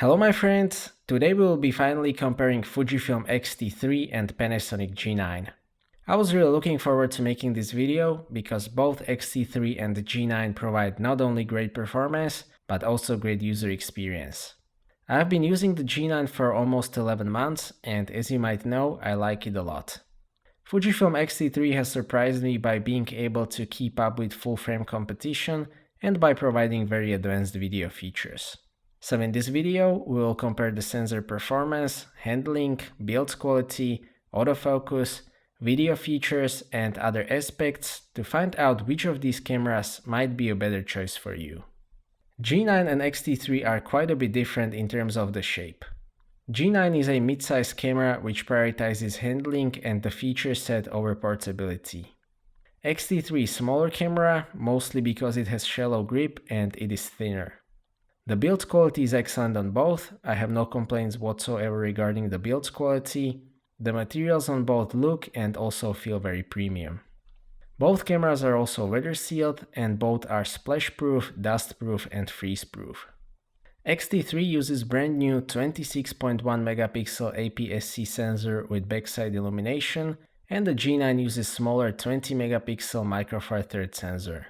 Hello my friends, today we will be finally comparing Fujifilm X-T3 and Panasonic G9. I was really looking forward to making this video because both X-T3 and the G9 provide not only great performance, but also great user experience. I've been using the G9 for almost 11 months and as you might know, I like it a lot. Fujifilm X-T3 has surprised me by being able to keep up with full frame competition and by providing very advanced video features. So in this video, we will compare the sensor performance, handling, build quality, autofocus, video features and other aspects to find out which of these cameras might be a better choice for you. G9 and X-T3 are quite a bit different in terms of the shape. G9 is a mid-size camera which prioritizes handling and the feature set over portability. X-T3 is a smaller camera, mostly because it has shallow grip and it is thinner. The build quality is excellent on both, I have no complaints whatsoever regarding the build quality. The materials on both look and also feel very premium. Both cameras are also weather sealed and both are splash proof, dust proof and freeze proof. X-T3 uses brand new 26.1 megapixel aps-c sensor with backside illumination and the G9 uses smaller 20 megapixel micro four thirds sensor.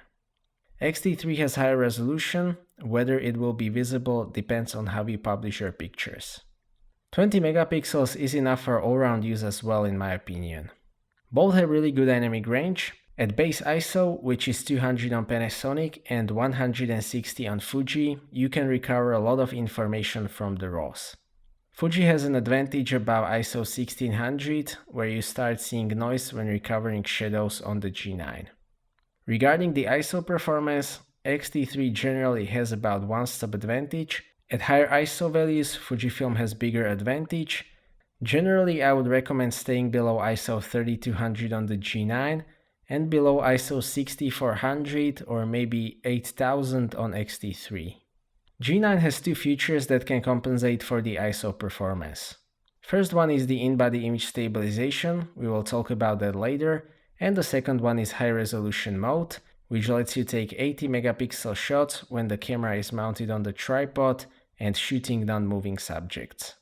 X-T3 has higher resolution, whether it will be visible depends on how you publish your pictures. 20 megapixels is enough for all-round use as well in my opinion. Both have really good dynamic range. At base ISO, which is 200 on Panasonic and 160 on Fuji, you can recover a lot of information from the RAWs. Fuji has an advantage above ISO 1600, where you start seeing noise when recovering shadows on the G9. Regarding the ISO performance, X-T3 generally has about 1 step advantage. At higher ISO values, Fujifilm has bigger advantage. Generally, I would recommend staying below ISO 3200 on the G9 and below ISO 6400 or maybe 8000 on X-T3. G9 has two features that can compensate for the ISO performance. First one is the in-body image stabilization, we will talk about that later. And the second one is high resolution mode, which lets you take 80 megapixel shots when the camera is mounted on the tripod and shooting non-moving subjects.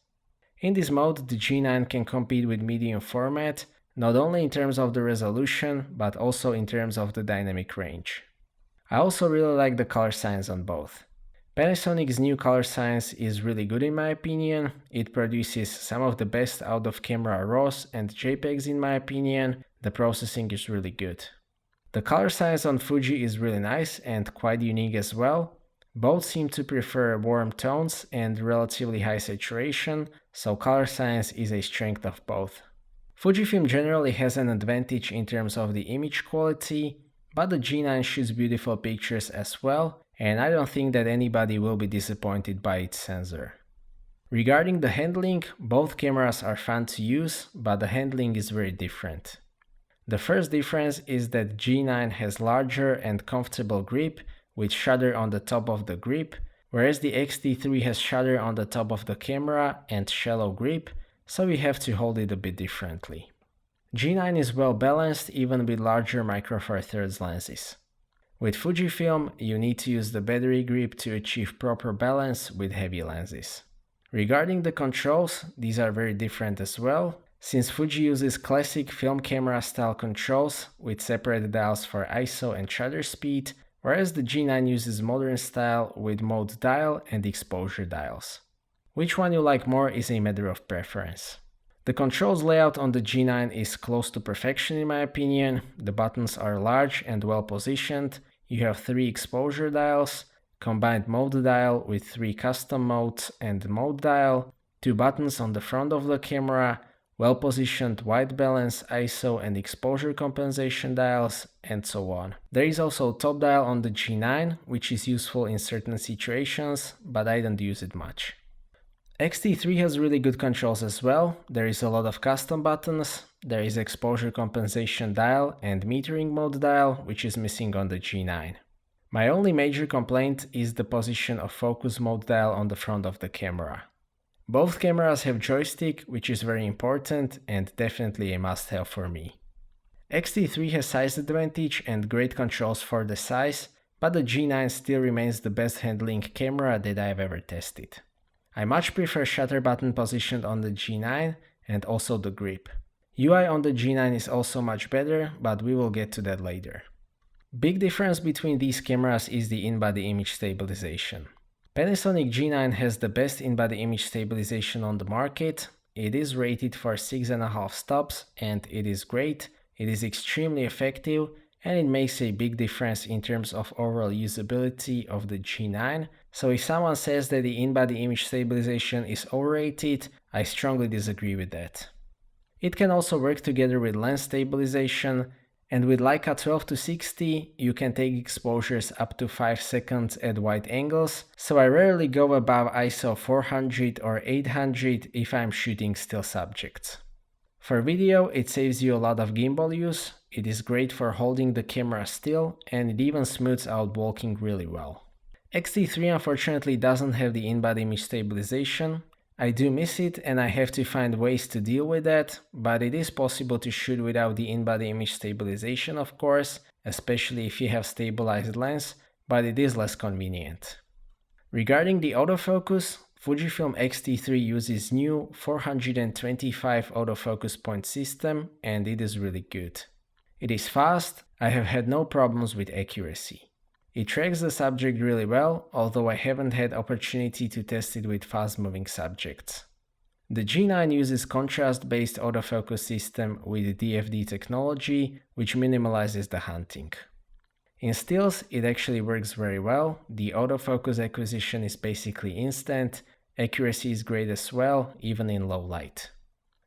In this mode, the G9 can compete with medium format, not only in terms of the resolution, but also in terms of the dynamic range. I also really like the color science on both. Panasonic's new color science is really good in my opinion. It produces some of the best out of camera RAWs and JPEGs in my opinion. The processing is really good. The color science on Fuji is really nice and quite unique as well. Both seem to prefer warm tones and relatively high saturation, so color science is a strength of both. Fujifilm generally has an advantage in terms of the image quality, but the G9 shoots beautiful pictures as well, and I don't think that anybody will be disappointed by its sensor. Regarding the handling, both cameras are fun to use, but the handling is very different. The first difference is that G9 has larger and comfortable grip with shutter on the top of the grip, whereas the X-T3 has shutter on the top of the camera and shallow grip, so you have to hold it a bit differently. G9 is well balanced even with larger micro four thirds lenses. With Fujifilm, you need to use the battery grip to achieve proper balance with heavy lenses. Regarding the controls, these are very different as well. Since Fuji uses classic film camera style controls with separate dials for ISO and shutter speed, whereas the G9 uses modern style with mode dial and exposure dials. Which one you like more is a matter of preference. The controls layout on the G9 is close to perfection in my opinion. The buttons are large and well positioned. You have 3 exposure dials, combined mode dial with 3 custom modes and mode dial, 2 buttons on the front of the camera, well-positioned white balance, ISO and exposure compensation dials, and so on. There is also a top dial on the G9, which is useful in certain situations, but I don't use it much. X-T3 has really good controls as well. There is a lot of custom buttons, there is exposure compensation dial and metering mode dial, which is missing on the G9. My only major complaint is the position of focus mode dial on the front of the camera. Both cameras have joystick, which is very important and definitely a must-have for me. X-T3 has size advantage and great controls for the size, but the G9 still remains the best handling camera that I have ever tested. I much prefer shutter button positioned on the G9 and also the grip. UI on the G9 is also much better, but we will get to that later. Big difference between these cameras is the in-body image stabilization. Panasonic G9 has the best in-body image stabilization on the market. It is rated for 6.5 stops and it is great, it is extremely effective, and it makes a big difference in terms of overall usability of the G9. So if someone says that the in-body image stabilization is overrated, I strongly disagree with that. It can also work together with lens stabilization, and with Leica 12-60 you can take exposures up to 5 seconds at wide angles, so I rarely go above ISO 400 or 800 if I'm shooting still subjects. For video, it saves you a lot of gimbal use, it is great for holding the camera still, and it even smooths out walking really well. X-T3 unfortunately doesn't have the in-body image stabilization. I do miss it and I have to find ways to deal with that, but it is possible to shoot without the in-body image stabilization of course, especially if you have stabilized lens, but it is less convenient. Regarding the autofocus, Fujifilm X-T3 uses new 425 autofocus point system and it is really good. It is fast, I have had no problems with accuracy. It tracks the subject really well, although I haven't had opportunity to test it with fast-moving subjects. The G9 uses contrast-based autofocus system with DFD technology, which minimalizes the hunting. In stills, it actually works very well, the autofocus acquisition is basically instant, accuracy is great as well, even in low light.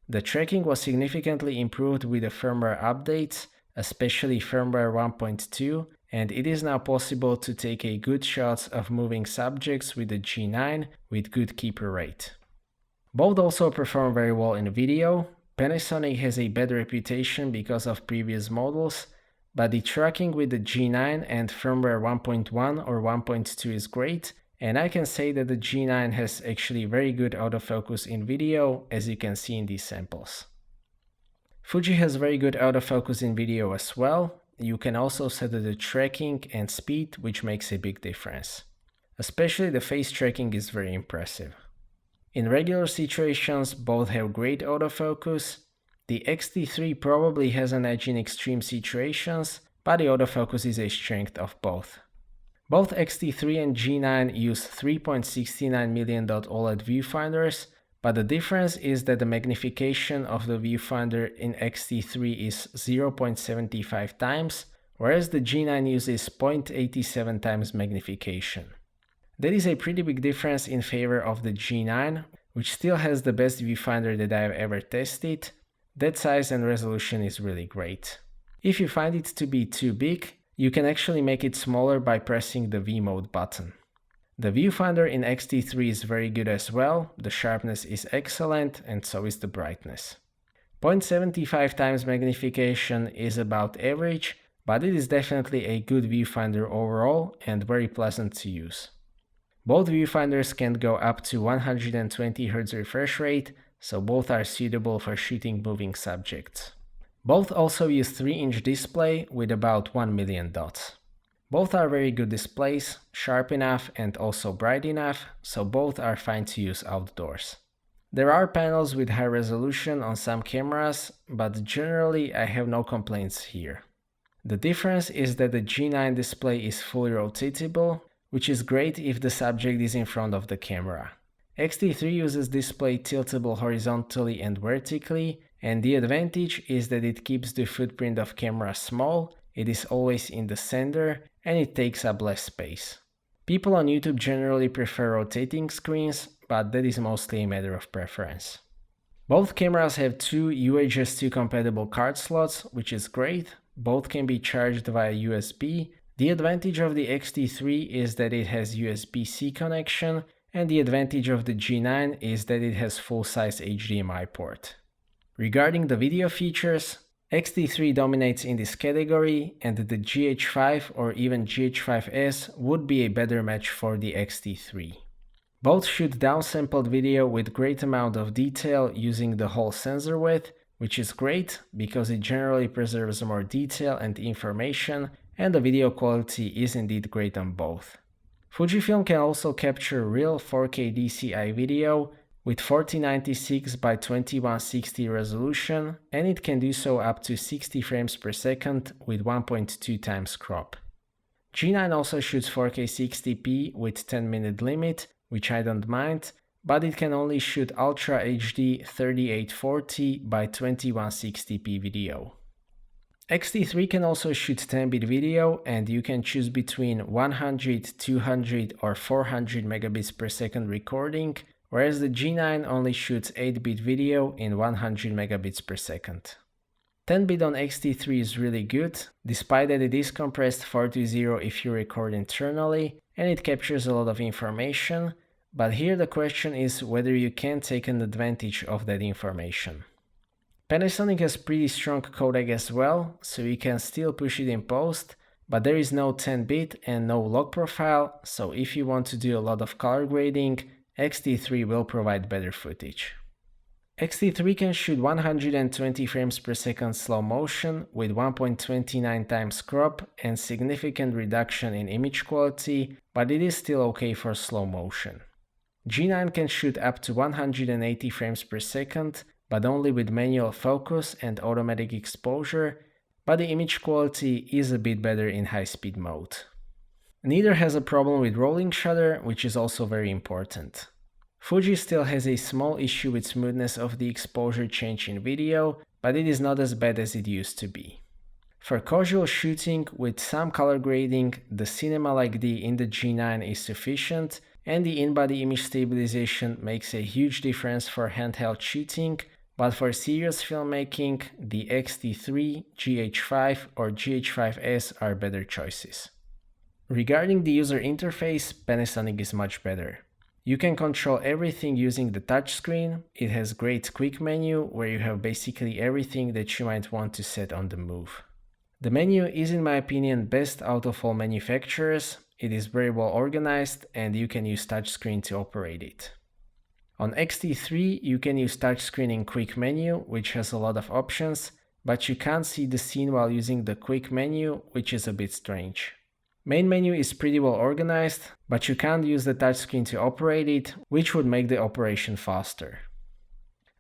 The tracking was significantly improved with the firmware updates, especially firmware 1.2, and it is now possible to take a good shots of moving subjects with the G9 with good keeper rate. Both also perform very well in video. Panasonic has a bad reputation because of previous models, but the tracking with the G9 and firmware 1.1 or 1.2 is great, and I can say that the G9 has actually very good autofocus in video, as you can see in these samples. Fuji has very good autofocus in video as well. You can also set the tracking and speed, which makes a big difference. Especially the face tracking is very impressive. In regular situations, both have great autofocus. The X-T3 probably has an edge in extreme situations, but the autofocus is a strength of both. Both X-T3 and G9 use 3.69 million dot OLED viewfinders, but the difference is that the magnification of the viewfinder in X-T3 is 0.75 times, whereas the G9 uses 0.87 times magnification. That is a pretty big difference in favor of the G9, which still has the best viewfinder that I have ever tested. That size and resolution is really great. If you find it to be too big, you can actually make it smaller by pressing the V mode button. The viewfinder in X-T3 is very good as well, the sharpness is excellent and so is the brightness. 0.75 times magnification is about average, but it is definitely a good viewfinder overall and very pleasant to use. Both viewfinders can go up to 120 Hz refresh rate, so both are suitable for shooting moving subjects. Both also use 3-inch display with about 1 million dots. Both are very good displays, sharp enough and also bright enough, so both are fine to use outdoors. There are panels with high resolution on some cameras, but generally I have no complaints here. The difference is that the G9 display is fully rotatable, which is great if the subject is in front of the camera. X-T3 uses display tiltable horizontally and vertically, and the advantage is that it keeps the footprint of camera small, it is always in the center, and it takes up less space. People on YouTube generally prefer rotating screens, but that is mostly a matter of preference. Both cameras have two UHS-2 compatible card slots, which is great. Both can be charged via USB. The advantage of the X-T3 is that it has USB-C connection, and the advantage of the G9 is that it has full-size HDMI port. Regarding the video features, X-T3 dominates in this category, and the GH5 or even GH5S would be a better match for the X-T3. Both shoot downsampled video with great amount of detail using the whole sensor width, which is great because it generally preserves more detail and information, and the video quality is indeed great on both. Fujifilm can also capture real 4K DCI video with 4096 by 2160 resolution, and it can do so up to 60 frames per second with 1.2 times crop. G9 also shoots 4K 60p with 10-minute limit, which I don't mind, but it can only shoot Ultra HD 3840 by 2160p video. X-T3 can also shoot 10-bit video, and you can choose between 100, 200 or 400 megabits per second recording, whereas the G9 only shoots 8-bit video in 100 megabits per second. 10-bit on X-T3 is really good, despite that it is compressed 420 if you record internally, and it captures a lot of information, but here the question is whether you can take an advantage of that information. Panasonic has pretty strong codec as well, so you can still push it in post, but there is no 10-bit and no log profile, so if you want to do a lot of color grading, X-T3 will provide better footage. X-T3 can shoot 120 frames per second slow motion with 1.29 times crop and significant reduction in image quality, but it is still okay for slow motion. G9 can shoot up to 180 frames per second, but only with manual focus and automatic exposure, but the image quality is a bit better in high-speed mode. Neither has a problem with rolling shutter, which is also very important. Fuji still has a small issue with smoothness of the exposure change in video, but it is not as bad as it used to be. For casual shooting with some color grading, the cinema like D in the G9 is sufficient, and the in-body image stabilization makes a huge difference for handheld shooting, but for serious filmmaking, the X-T3, GH5 or GH5S are better choices. Regarding the user interface, Panasonic is much better. You can control everything using the touchscreen. It has great quick menu where you have basically everything that you might want to set on the move. The menu is in my opinion best out of all manufacturers. It is very well organized and you can use touchscreen to operate it. On X-T3 you can use touchscreen in quick menu, which has a lot of options, but you can't see the scene while using the quick menu, which is a bit strange. Main menu is pretty well organized, but you can't use the touchscreen to operate it, which would make the operation faster.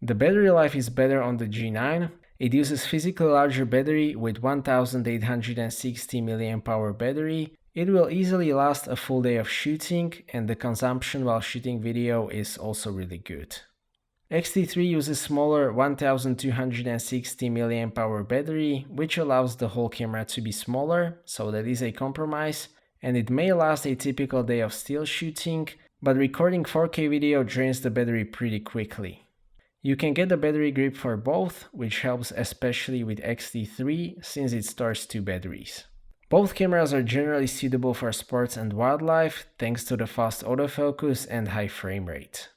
The battery life is better on the G9. It uses physically larger battery with 1860 mAh battery. It will easily last a full day of shooting, and the consumption while shooting video is also really good. X-T3 uses smaller 1260 mAh battery, which allows the whole camera to be smaller, so that is a compromise, and it may last a typical day of still shooting, but recording 4K video drains the battery pretty quickly. You can get the battery grip for both, which helps especially with X-T3 since it stores 2 batteries. Both cameras are generally suitable for sports and wildlife thanks to the fast autofocus and high frame rate.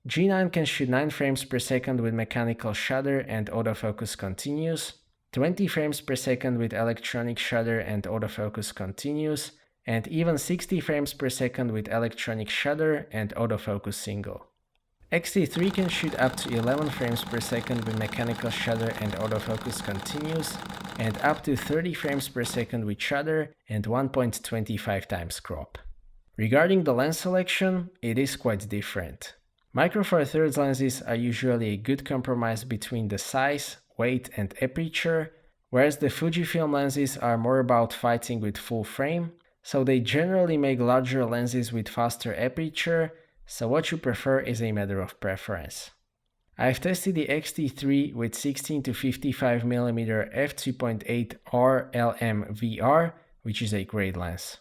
G9 can shoot 9 frames per second with mechanical shutter and autofocus continuous, 20 frames per second with electronic shutter and autofocus continuous, and even 60 frames per second with electronic shutter and autofocus single. X-T3 can shoot up to 11 frames per second with mechanical shutter and autofocus continuous, and up to 30 frames per second with shutter and 1.25 times crop. Regarding the lens selection, it is quite different. Micro Four Thirds lenses are usually a good compromise between the size, weight and aperture, whereas the Fujifilm lenses are more about fighting with full frame, so they generally make larger lenses with faster aperture, so what you prefer is a matter of preference. I have tested the X-T3 with 16 to 55mm f2.8 RLM VR, which is a great lens.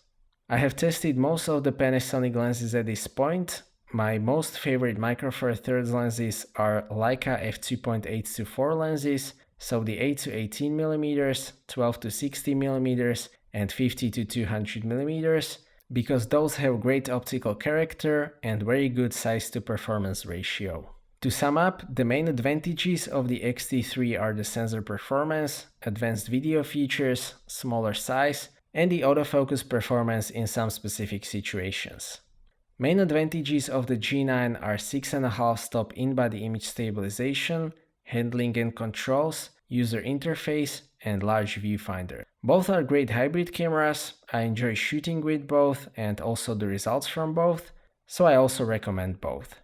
I have tested most of the Panasonic lenses at this point. My most favorite Micro Four Thirds lenses are Leica f2.8-4 lenses, so the 8 to 18mm, 12 to 60mm, and 50 to 200mm, because those have great optical character and very good size to performance ratio. To sum up, the main advantages of the X-T3 are the sensor performance, advanced video features, smaller size, and the autofocus performance in some specific situations. Main advantages of the G9 are 6.5 stop in-body image stabilization, handling and controls, user interface, and large viewfinder. Both are great hybrid cameras. I enjoy shooting with both and also the results from both, so I also recommend both.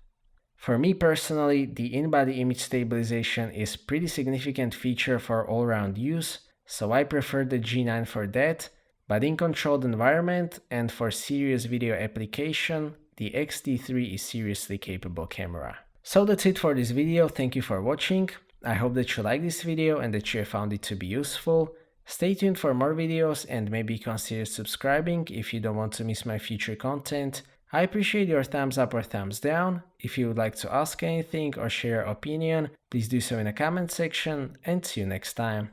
For me personally, the in-body image stabilization is a pretty significant feature for all-round use, so I prefer the G9 for that, but in controlled environment and for serious video application, the X-T3 is seriously capable camera. So that's it for this video, thank you for watching. I hope that you liked this video and that you found it to be useful. Stay tuned for more videos and maybe consider subscribing if you don't want to miss my future content. I appreciate your thumbs up or thumbs down. If you would like to ask anything or share your opinion, please do so in the comment section, and see you next time.